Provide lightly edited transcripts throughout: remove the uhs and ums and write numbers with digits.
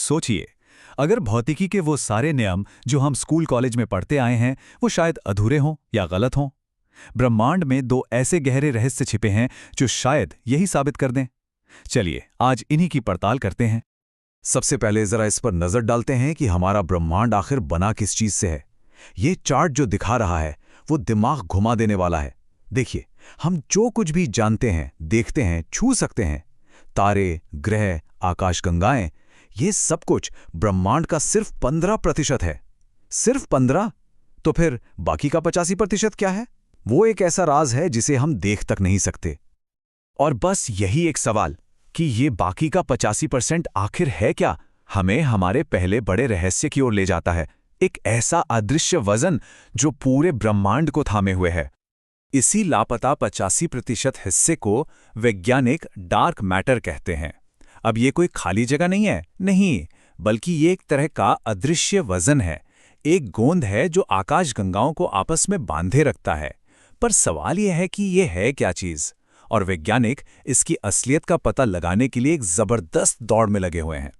सोचिए, अगर भौतिकी के वो सारे नियम जो हम स्कूल कॉलेज में पढ़ते आए हैं वो शायद अधूरे हों या गलत हों। ब्रह्मांड में दो ऐसे गहरे रहस्य छिपे हैं जो शायद यही साबित कर दें। चलिए आज इन्हीं की पड़ताल करते हैं। सबसे पहले जरा इस पर नजर डालते हैं कि हमारा ब्रह्मांड आखिर बना किस चीज से है। ये चार्ट जो दिखा रहा है वो दिमाग घुमा देने वाला है। देखिए, हम जो कुछ भी जानते हैं, देखते हैं, छू सकते हैं, तारे, ग्रह, आकाशगंगाएं, ये सब कुछ ब्रह्मांड का सिर्फ 15% है। सिर्फ 15? तो फिर बाकी का 85% क्या है? वो एक ऐसा राज है जिसे हम देख तक नहीं सकते। और बस यही एक सवाल कि ये बाकी का 85% आखिर है क्या, हमें हमारे पहले बड़े रहस्य की ओर ले जाता है। एक ऐसा अदृश्य वजन जो पूरे ब्रह्मांड को थामे हुए है। इसी लापता 85% हिस्से को वैज्ञानिक डार्क मैटर कहते हैं। अब ये कोई खाली जगह नहीं, बल्कि ये एक तरह का अदृश्य वजन है। एक गोंद है जो आकाशगंगाओं को आपस में बांधे रखता है। पर सवाल यह है कि ये है क्या चीज, और वैज्ञानिक इसकी असलियत का पता लगाने के लिए एक जबरदस्त दौड़ में लगे हुए हैं।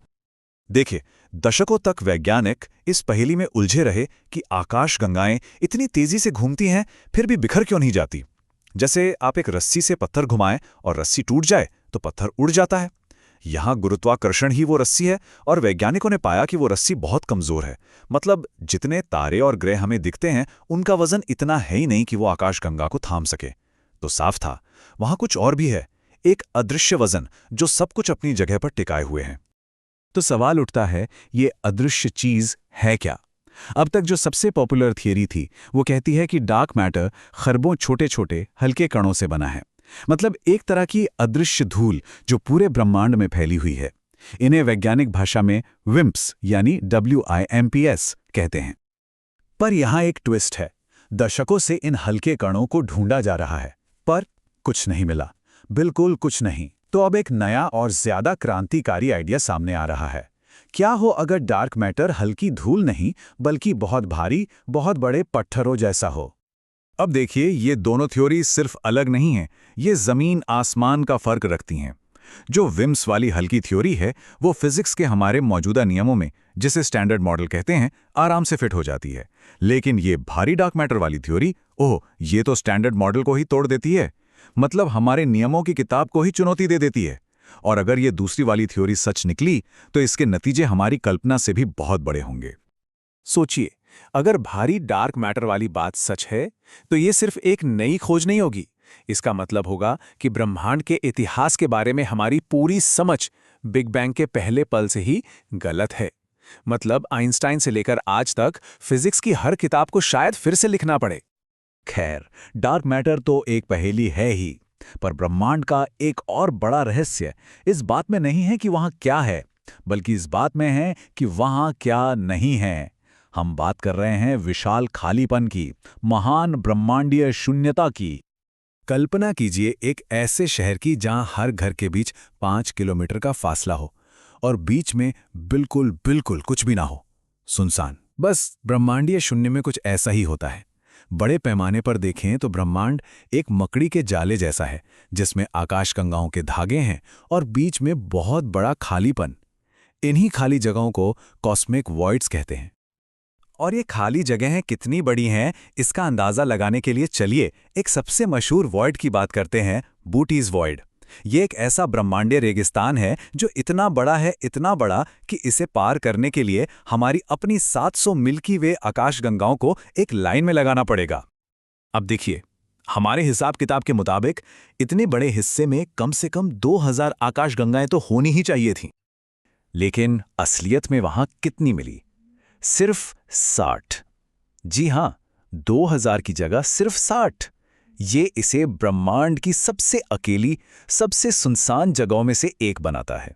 देखिए, दशकों तक वैज्ञानिक इस पहेली में उलझे रहे कि आकाशगंगाएं इतनी तेजी से घूमती हैं फिर भी बिखर क्यों नहीं जाती। जैसे आप एक रस्सी से पत्थर घुमाएं और रस्सी टूट जाए तो पत्थर उड़ जाता है। यहां गुरुत्वाकर्षण ही वो रस्सी है, और वैज्ञानिकों ने पाया कि वो रस्सी बहुत कमजोर है। मतलब जितने तारे और ग्रह हमें दिखते हैं उनका वजन इतना है ही नहीं कि वो आकाशगंगा को थाम सके। तो साफ था, वहां कुछ और भी है, एक अदृश्य वजन जो सब कुछ अपनी जगह पर टिकाए हुए हैं। तो सवाल उठता है, ये अदृश्य चीज है क्या? अब तक जो सबसे पॉपुलर थियरी थी वो कहती है कि डार्क मैटर खरबों छोटे छोटे हल्के कणों से बना है। मतलब एक तरह की अदृश्य धूल जो पूरे ब्रह्मांड में फैली हुई है। इन्हें वैज्ञानिक भाषा में विम्प्स यानी WIMPs कहते हैं। पर यहां एक ट्विस्ट है। दशकों से इन हल्के कणों को ढूंढा जा रहा है, पर कुछ नहीं मिला, बिल्कुल कुछ नहीं। तो अब एक नया और ज्यादा क्रांतिकारी आइडिया सामने आ रहा है। क्या हो अगर डार्क मैटर हल्की धूल नहीं बल्कि बहुत भारी, बहुत बड़े पत्थरों जैसा हो? अब देखिए, ये दोनों थ्योरी सिर्फ अलग नहीं हैं, ये जमीन आसमान का फर्क रखती हैं। जो विम्स वाली हल्की थ्योरी है वो फिजिक्स के हमारे मौजूदा नियमों में, जिसे स्टैंडर्ड मॉडल कहते हैं, आराम से फिट हो जाती है। लेकिन ये भारी डार्क मैटर वाली थ्योरी, ये तो स्टैंडर्ड मॉडल को ही तोड़ देती है। मतलब हमारे नियमों की किताब को ही चुनौती दे देती है। और अगर ये दूसरी वाली थ्योरी सच निकली तो इसके नतीजे हमारी कल्पना से भी बहुत बड़े होंगे। सोचिए, अगर भारी डार्क मैटर वाली बात सच है तो ये सिर्फ एक नई खोज नहीं होगी। इसका मतलब होगा कि ब्रह्मांड के इतिहास के बारे में हमारी पूरी समझ बिग बैंग के पहले पल से ही गलत है। मतलब आइंस्टाइन से लेकर आज तक फिजिक्स की हर किताब को शायद फिर से लिखना पड़े। खैर, डार्क मैटर तो एक पहेली है ही, पर ब्रह्मांड का एक और बड़ा रहस्य इस बात में नहीं है कि वहां क्या है, बल्कि इस बात में है कि वहां क्या नहीं है। हम बात कर रहे हैं विशाल खालीपन की, महान ब्रह्मांडीय शून्यता की। कल्पना कीजिए एक ऐसे शहर की जहां हर घर के बीच 5 किलोमीटर का फासला हो और बीच में बिल्कुल बिल्कुल कुछ भी ना हो, सुनसान। बस ब्रह्मांडीय शून्य में कुछ ऐसा ही होता है। बड़े पैमाने पर देखें तो ब्रह्मांड एक मकड़ी के जाले जैसा है, जिसमें आकाशगंगाओं के धागे हैं और बीच में बहुत बड़ा खालीपन। इन्हीं खाली जगहों को कॉस्मिक वॉइड्स कहते हैं। और ये खाली जगहें कितनी बड़ी हैं, इसका अंदाजा लगाने के लिए चलिए एक सबसे मशहूर वॉइड की बात करते हैं, बूटीज वॉइड। ये एक ऐसा ब्रह्मांडीय रेगिस्तान है जो इतना बड़ा है, इतना बड़ा कि इसे पार करने के लिए हमारी अपनी 700 मिल्की वे आकाशगंगाओं को एक लाइन में लगाना पड़ेगा। अब देखिए, हमारे हिसाब किताब के मुताबिक इतने बड़े हिस्से में कम से कम 2000 आकाशगंगाएं तो होनी ही चाहिए थीं। लेकिन असलियत में वहां कितनी मिली? सिर्फ 60। जी हां, 2000 की जगह सिर्फ 60। ये इसे ब्रह्मांड की सबसे अकेली, सबसे सुनसान जगहों में से एक बनाता है।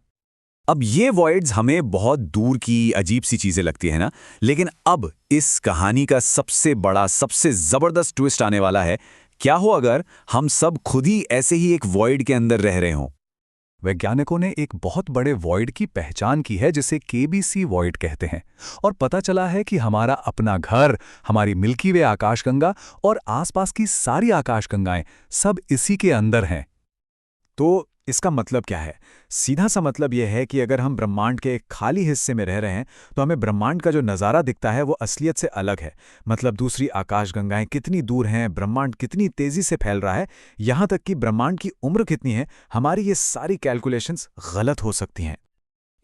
अब ये वॉइड्स हमें बहुत दूर की अजीब सी चीजें लगती है ना, लेकिन अब इस कहानी का सबसे बड़ा, सबसे जबरदस्त ट्विस्ट आने वाला है। क्या हो अगर हम सब खुद ही ऐसे ही एक वॉइड के अंदर रह रहे हों? वैज्ञानिकों ने एक बहुत बड़े वॉइड की पहचान की है जिसे KBC वॉइड कहते हैं, और पता चला है कि हमारा अपना घर, हमारी मिल्की वे आकाशगंगा और आसपास की सारी आकाशगंगाएं सब इसी के अंदर हैं। तो इसका मतलब क्या है? सीधा सा मतलब यह है कि अगर हम ब्रह्मांड के एक खाली हिस्से में रह रहे हैं तो हमें ब्रह्मांड का जो नज़ारा दिखता है वो असलियत से अलग है। मतलब दूसरी आकाशगंगाएं कितनी दूर हैं, ब्रह्मांड कितनी तेज़ी से फैल रहा है, यहाँ तक कि ब्रह्मांड की उम्र कितनी है, हमारी ये सारी कैलकुलेशंस गलत हो सकती हैं।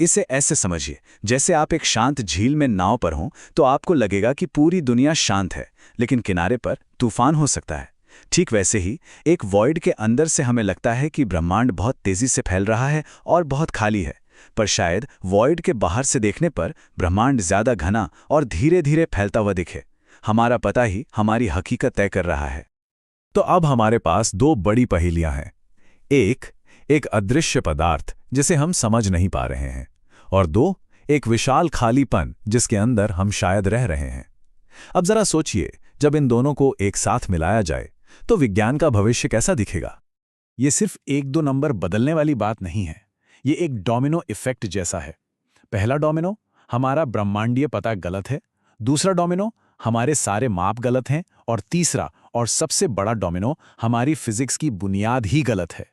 इसे ऐसे समझिए, जैसे आप एक शांत झील में नाव पर हों तो आपको लगेगा कि पूरी दुनिया शांत है, लेकिन किनारे पर तूफान हो सकता है। ठीक वैसे ही एक वॉइड के अंदर से हमें लगता है कि ब्रह्मांड बहुत तेजी से फैल रहा है और बहुत खाली है, पर शायद वॉइड के बाहर से देखने पर ब्रह्मांड ज्यादा घना और धीरे धीरे फैलता हुआ दिखे। हमारा पता ही हमारी हकीकत तय कर रहा है। तो अब हमारे पास दो बड़ी पहेलियां हैं। एक अदृश्य पदार्थ जिसे हम समझ नहीं पा रहे हैं, और दो, एक विशाल खालीपन जिसके अंदर हम शायद रह रहे हैं। अब जरा सोचिए, जब इन दोनों को एक साथ मिलाया जाए तो विज्ञान का भविष्य कैसा दिखेगा? ये सिर्फ एक दो नंबर बदलने वाली बात नहीं है, ये एक डोमिनो इफेक्ट जैसा है। पहला डोमिनो, हमारा ब्रह्मांडीय पता गलत है। दूसरा डोमिनो, हमारे सारे माप गलत हैं। और तीसरा और सबसे बड़ा डोमिनो, हमारी फिजिक्स की बुनियाद ही गलत है।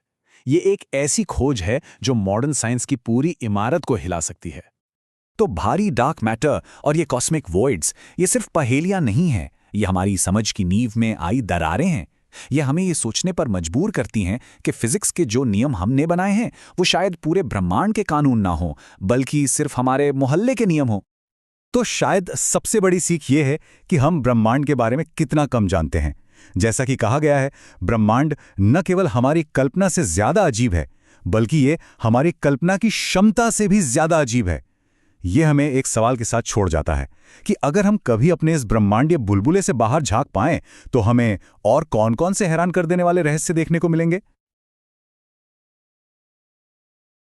ये एक ऐसी खोज है जो मॉडर्न साइंस की पूरी इमारत को हिला सकती है। तो भारी डार्क मैटर और ये कॉस्मिक वॉइड्स, ये सिर्फ पहेलियां नहीं हैं, ये हमारी समझ की नींव में आई दरारें हैं। ये हमें ये सोचने पर मजबूर करती हैं कि फिजिक्स के जो नियम हमने बनाए हैं वो शायद पूरे ब्रह्मांड के कानून ना हो, बल्कि सिर्फ हमारे मोहल्ले के नियम हो। तो शायद सबसे बड़ी सीख ये है कि हम ब्रह्मांड के बारे में कितना कम जानते हैं। जैसा कि कहा गया है, ब्रह्मांड न केवल हमारी कल्पना से ज्यादा अजीब है, बल्कि ये हमारी कल्पना की क्षमता से भी ज्यादा अजीब है। ये हमें एक सवाल के साथ छोड़ जाता है कि अगर हम कभी अपने इस ब्रह्मांडीय बुलबुले से बाहर झांक पाएं तो हमें और कौन-कौन से हैरान कर देने वाले रहस्य देखने को मिलेंगे।